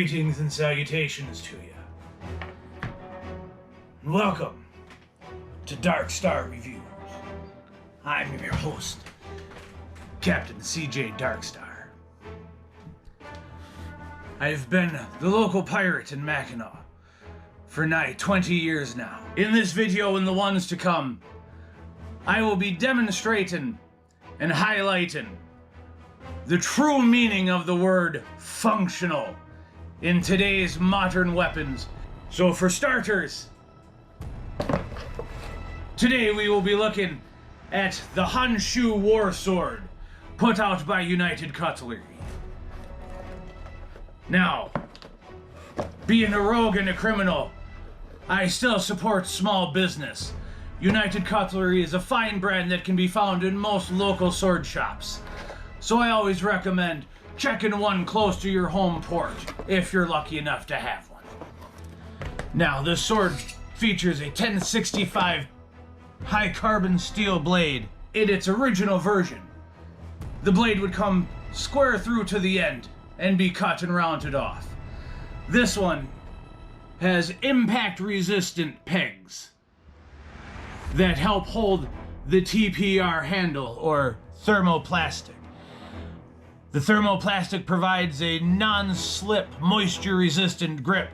Greetings and salutations to you. Welcome to DARKstar Reviews. I'm your host, Captain CJ Darkstarrrr. I've been the local pirate in Mackinac for nigh 20 years now. In this video and the ones to come, I will be demonstrating and highlighting the true meaning of the word functional in today's modern weapons. So for starters, today we will be looking at the Honshu War Sword, put out by United Cutlery. Now, being a rogue and a criminal, I still support small business. United Cutlery is a fine brand that can be found in most local sword shops. So I always recommend checking one close to your home port, if you're lucky enough to have one. Now, this sword features a 1065 high carbon steel blade. In its original version, the blade would come square through to the end and be cut and rounded off. This one has impact resistant pegs that help hold the TPR handle, or thermoplastic. The thermoplastic provides a non-slip, moisture-resistant grip,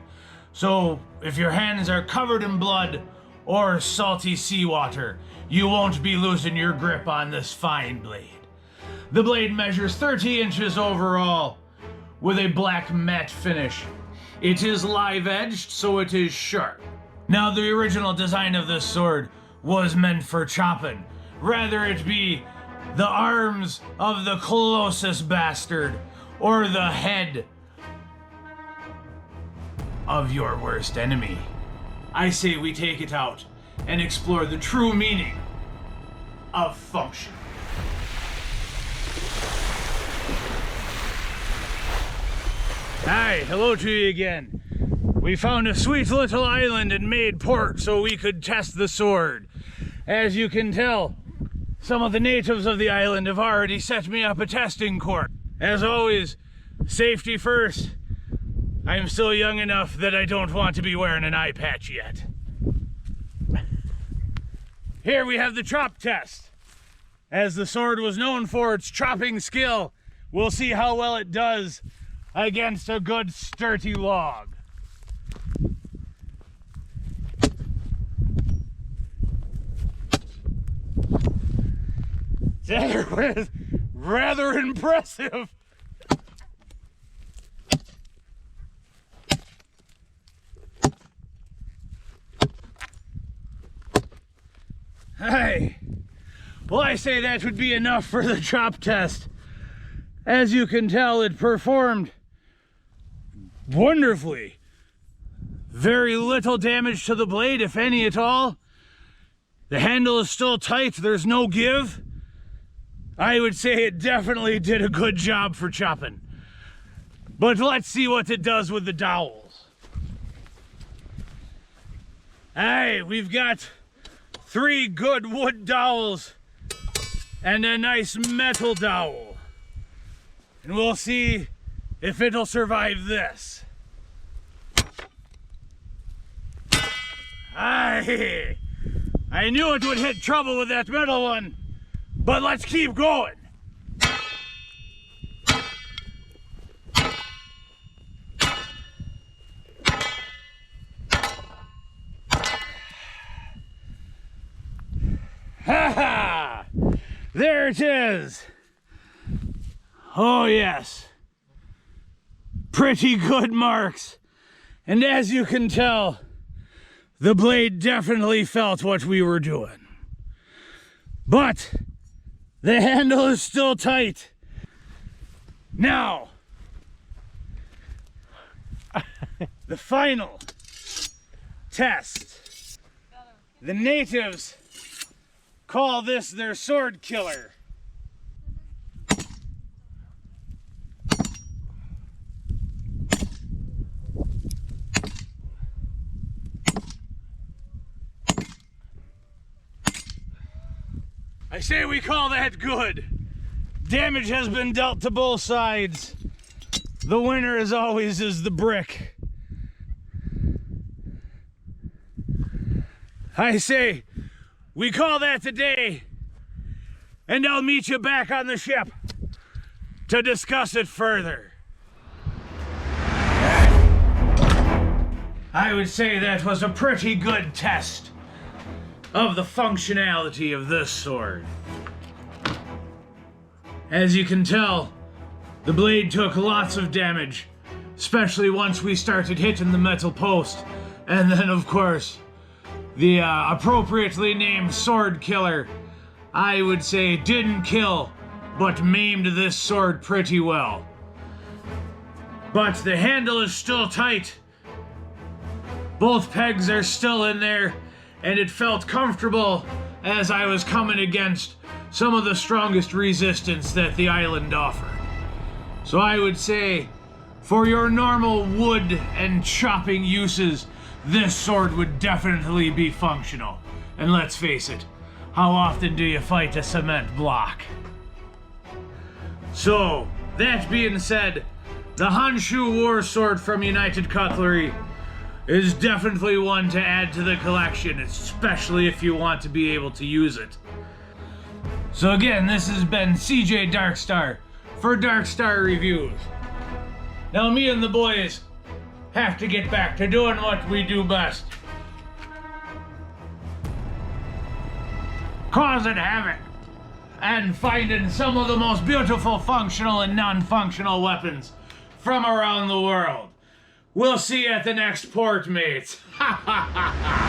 so if your hands are covered in blood or salty seawater, you won't be losing your grip on this fine blade. The blade measures 30 inches overall with a black matte finish. It is live-edged, so it is sharp. Now, the original design of this sword was meant for chopping. Rather it be the arms of the closest bastard, or the head of your worst enemy. I say we take it out and explore the true meaning of function. Hi, hello to you again. We found a sweet little island and made port so we could test the sword. As you can tell, some of the natives of the island have already set me up a testing court. As always, safety first. I'm still young enough that I don't want to be wearing an eye patch yet. Here we have the chop test. As the sword was known for its chopping skill, we'll see how well it does against a good sturdy log. That was rather impressive. Hey, well, I say that would be enough for the chop test. As you can tell, it performed wonderfully. Very little damage to the blade, if any at all. The handle is still tight, there's no give. I would say it definitely did a good job for chopping. But let's see what it does with the dowels. Hey, we've got 3 good wood dowels and a nice metal dowel. And we'll see if it'll survive this. I knew it would hit trouble with that metal one. But let's keep going. Ha ha! There it is. Oh yes. Pretty good marks. And as you can tell, the blade definitely felt what we were doing. But the handle is still tight. Now, the final test. The natives call this their sword killer. I say we call that good. Damage has been dealt to both sides. The winner, as always, is the brick. I say, we call that a day, and I'll meet you back on the ship to discuss it further. I would say that was a pretty good test of the functionality of this sword. As you can tell, the blade took lots of damage, especially once we started hitting the metal post. And then, of course, the appropriately named sword killer, I would say, didn't kill, but maimed this sword pretty well. But the handle is still tight. Both pegs are still in there, and it felt comfortable as I was coming against some of the strongest resistance that the island offered. So I would say, for your normal wood and chopping uses, this sword would definitely be functional. And let's face it, how often do you fight a cement block? So, that being said, the Honshu War Sword from United Cutlery is definitely one to add to the collection, especially if you want to be able to use it. So again, this has been CJ Darkstarrrr for DARKstar Reviews. Now me and the boys have to get back to doing what we do best. Causing havoc and finding some of the most beautiful functional and non-functional weapons from around the world. We'll see you at the next port, mates. Ha ha ha ha!